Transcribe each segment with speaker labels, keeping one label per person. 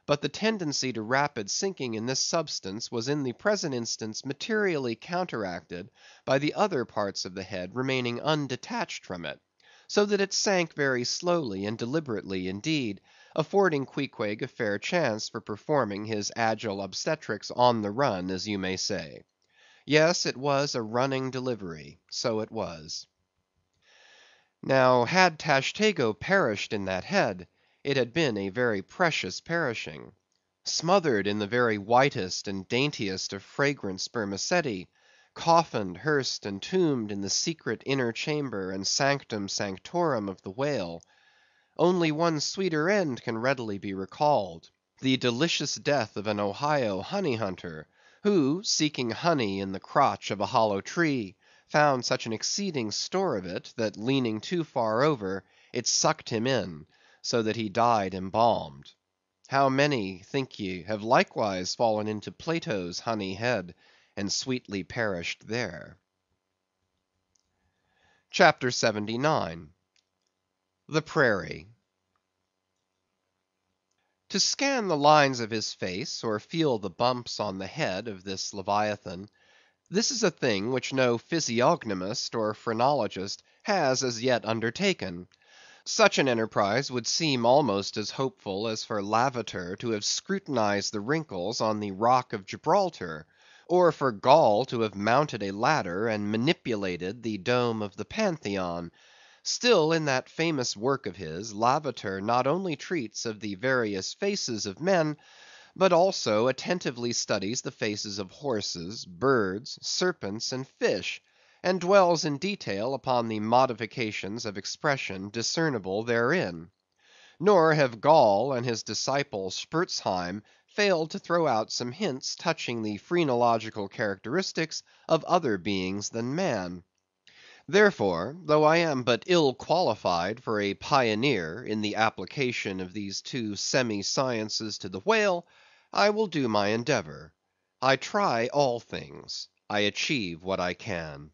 Speaker 1: but the tendency to rapid sinking in this substance was in the present instance materially counteracted by the other parts of the head remaining undetached from it, so that it sank very slowly and deliberately indeed, affording Queequeg a fair chance for performing his agile obstetrics on the run, as you may say. Yes, it was a running delivery, so it was. Now, had Tashtego perished in that head, it had been a very precious perishing. Smothered in the very whitest and daintiest of fragrant spermaceti, coffined, hearsed, and tombed in the secret inner chamber and sanctum sanctorum of the whale, only one sweeter end can readily be recalled: the delicious death of an Ohio honey hunter, who, seeking honey in the crotch of a hollow tree, found such an exceeding store of it, that leaning too far over, it sucked him in, so that he died embalmed. How many, think ye, have likewise fallen into Plato's honey head, and sweetly perished there? CHAPTER 79. The Prairie. To scan the lines of his face, or feel the bumps on the head of this Leviathan, this is a thing which no physiognomist or phrenologist has as yet undertaken. Such an enterprise would seem almost as hopeful as for Lavater to have scrutinized the wrinkles on the rock of Gibraltar, or for Gall to have mounted a ladder and manipulated the dome of the Pantheon. Still, in that famous work of his, Lavater not only treats of the various faces of men, but also attentively studies the faces of horses, birds, serpents, and fish, and dwells in detail upon the modifications of expression discernible therein. Nor have Gall and his disciple Spurzheim failed to throw out some hints touching the phrenological characteristics of other beings than man. Therefore, though I am but ill qualified for a pioneer in the application of these two semi-sciences to the whale, I will do my endeavor. I try all things. I achieve what I can.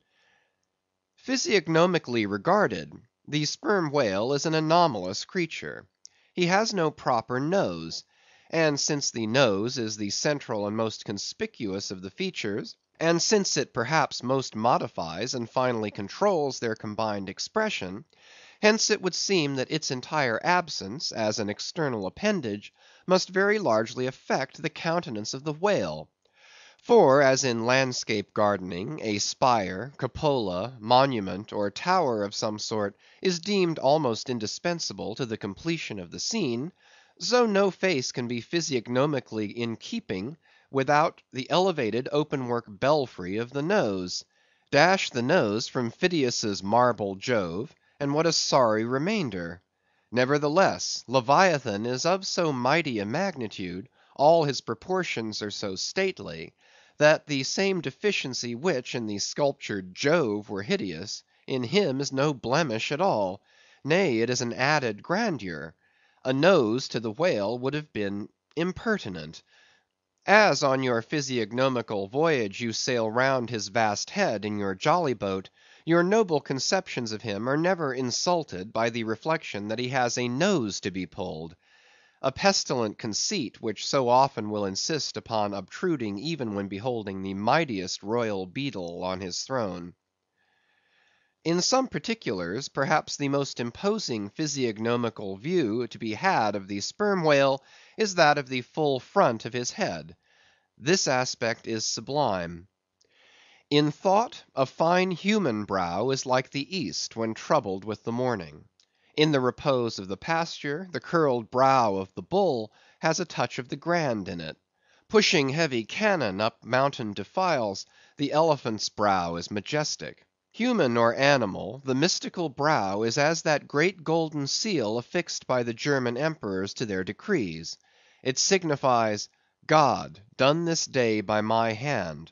Speaker 1: Physiognomically regarded, the sperm whale is an anomalous creature. He has no proper nose; and since the nose is the central and most conspicuous of the features, and since it perhaps most modifies and finally controls their combined expression, hence it would seem that its entire absence, as an external appendage, must very largely affect the countenance of the whale. For, as in landscape gardening, a spire, cupola, monument, or tower of some sort is deemed almost indispensable to the completion of the scene, so no face can be physiognomically in keeping without the elevated open-work belfry of the nose. Dash the nose from Phidias's marble Jove, and what a sorry remainder! Nevertheless, Leviathan is of so mighty a magnitude, all his proportions are so stately, that the same deficiency which in the sculptured Jove were hideous, in him is no blemish at all; nay, it is an added grandeur. A nose to the whale would have been impertinent. As on your physiognomical voyage you sail round his vast head in your jolly boat, your noble conceptions of him are never insulted by the reflection that he has a nose to be pulled; a pestilent conceit which so often will insist upon obtruding even when beholding the mightiest royal beadle on his throne. In some particulars, perhaps the most imposing physiognomical view to be had of the sperm whale is that of the full front of his head. This aspect is sublime. In thought, a fine human brow is like the east when troubled with the morning. In the repose of the pasture, the curled brow of the bull has a touch of the grand in it. Pushing heavy cannon up mountain defiles, the elephant's brow is majestic. Human or animal, the mystical brow is as that great golden seal affixed by the German emperors to their decrees. It signifies, God, done this day by my hand.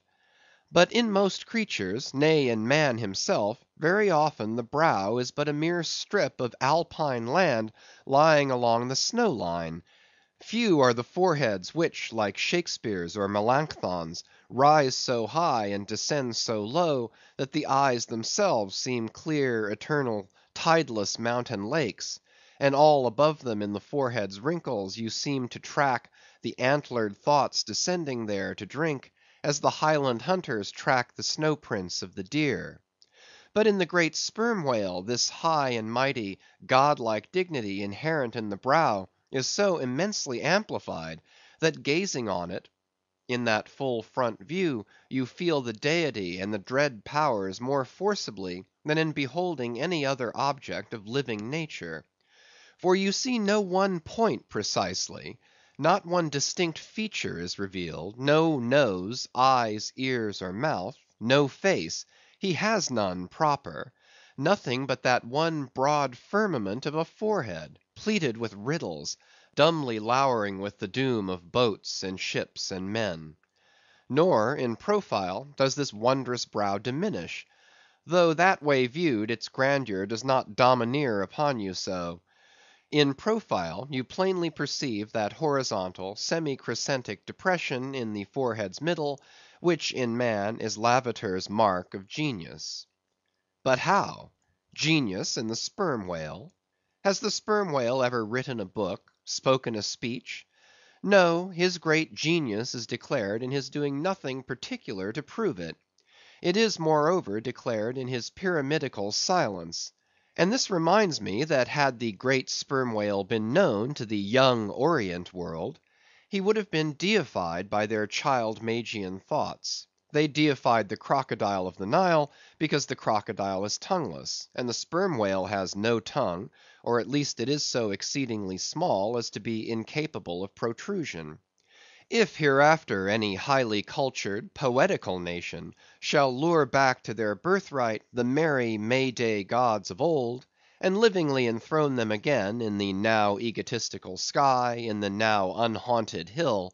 Speaker 1: But in most creatures, nay, in man himself, very often the brow is but a mere strip of Alpine land lying along the snow line. Few are the foreheads which, like Shakespeare's or Melanchthon's, rise so high and descend so low, that the eyes themselves seem clear, eternal, tideless mountain lakes; and all above them in the forehead's wrinkles you seem to track the antlered thoughts descending there to drink, as the Highland hunters track the snow prints of the deer. But in the great sperm whale this high and mighty, godlike dignity inherent in the brow is so immensely amplified, that gazing on it in that full front view, you feel the deity and the dread powers more forcibly than in beholding any other object of living nature. For you see no one point precisely, not one distinct feature is revealed, no nose, eyes, ears, or mouth, no face, he has none proper, nothing but that one broad firmament of a forehead, pleated with riddles, dumbly lowering with the doom of boats and ships and men. Nor, in profile, does this wondrous brow diminish, though that way viewed its grandeur does not domineer upon you so. In profile, you plainly perceive that horizontal, semi-crescentic depression in the forehead's middle, which in man is Lavater's mark of genius. But how? Genius in the sperm whale? Has the sperm whale ever written a book, spoken a speech? No, his great genius is declared in his doing nothing particular to prove it. It is, moreover, declared in his pyramidical silence. And this reminds me that had the great sperm whale been known to the young Orient world, he would have been deified by their child Magian thoughts. They deified the crocodile of the Nile because the crocodile is tongueless, and the sperm whale has no tongue, or at least it is so exceedingly small as to be incapable of protrusion. If hereafter any highly cultured, poetical nation shall lure back to their birthright the merry May day gods of old, and livingly enthrone them again in the now egotistical sky, in the now unhaunted hill,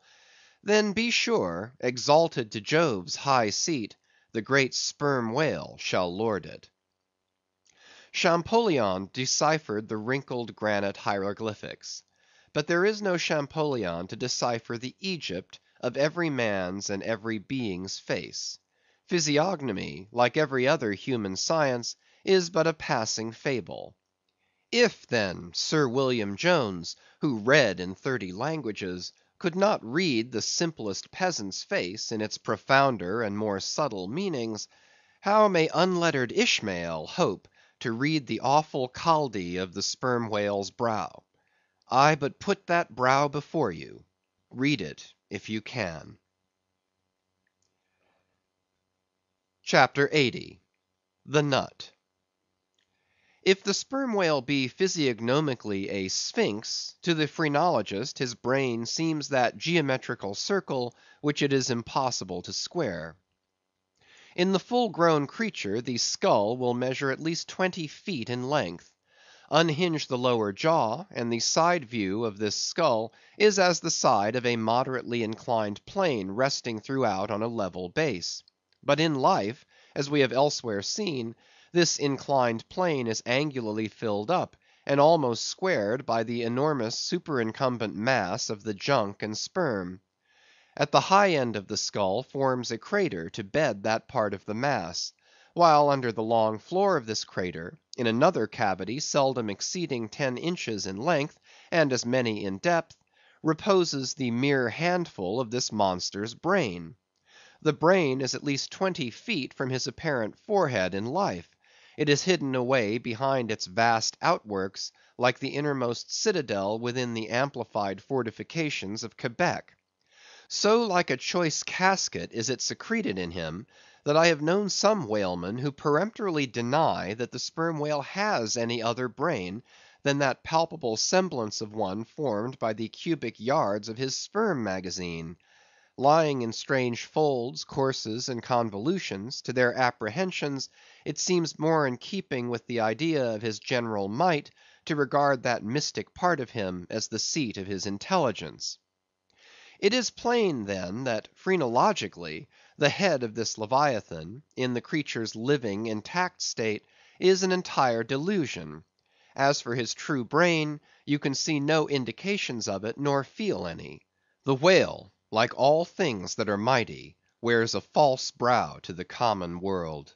Speaker 1: then be sure, exalted to Jove's high seat, the great sperm whale shall lord it. Champollion deciphered the wrinkled granite hieroglyphics. But there is no Champollion to decipher the Egypt of every man's and every being's face. Physiognomy, like every other human science, is but a passing fable. If, then, Sir William Jones, who read in 30 languages, could not read the simplest peasant's face in its profounder and more subtle meanings, how may unlettered Ishmael hope to read the awful Chaldee of the sperm whale's brow? I but put that brow before you. Read it if you can. CHAPTER 80. The Nut. If the sperm whale be physiognomically a sphinx, to the phrenologist his brain seems that geometrical circle which it is impossible to square. In the full-grown creature the skull will measure at least 20 feet in length. Unhinge the lower jaw, and the side view of this skull is as the side of a moderately inclined plane resting throughout on a level base. But in life, as we have elsewhere seen, this inclined plane is angularly filled up, and almost squared by the enormous superincumbent mass of the junk and sperm. At the high end of the skull forms a crater to bed that part of the mass, while under the long floor of this crater, in another cavity seldom exceeding 10 inches in length, and as many in depth, reposes the mere handful of this monster's brain. The brain is at least 20 feet from his apparent forehead in life. It is hidden away behind its vast outworks, like the innermost citadel within the amplified fortifications of Quebec. So like a choice casket is it secreted in him, that I have known some whalemen who peremptorily deny that the sperm whale has any other brain than that palpable semblance of one formed by the cubic yards of his sperm magazine. Lying in strange folds, courses, and convolutions, to their apprehensions it seems more in keeping with the idea of his general might to regard that mystic part of him as the seat of his intelligence. It is plain, then, that phrenologically, the head of this Leviathan, in the creature's living, intact state, is an entire delusion. As for his true brain, you can see no indications of it, nor feel any. The whale, like all things that are mighty, wears a false brow to the common world.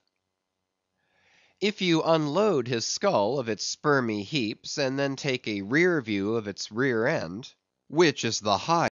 Speaker 1: If you unload his skull of its spermy heaps, and then take a rear view of its rear end, which is the high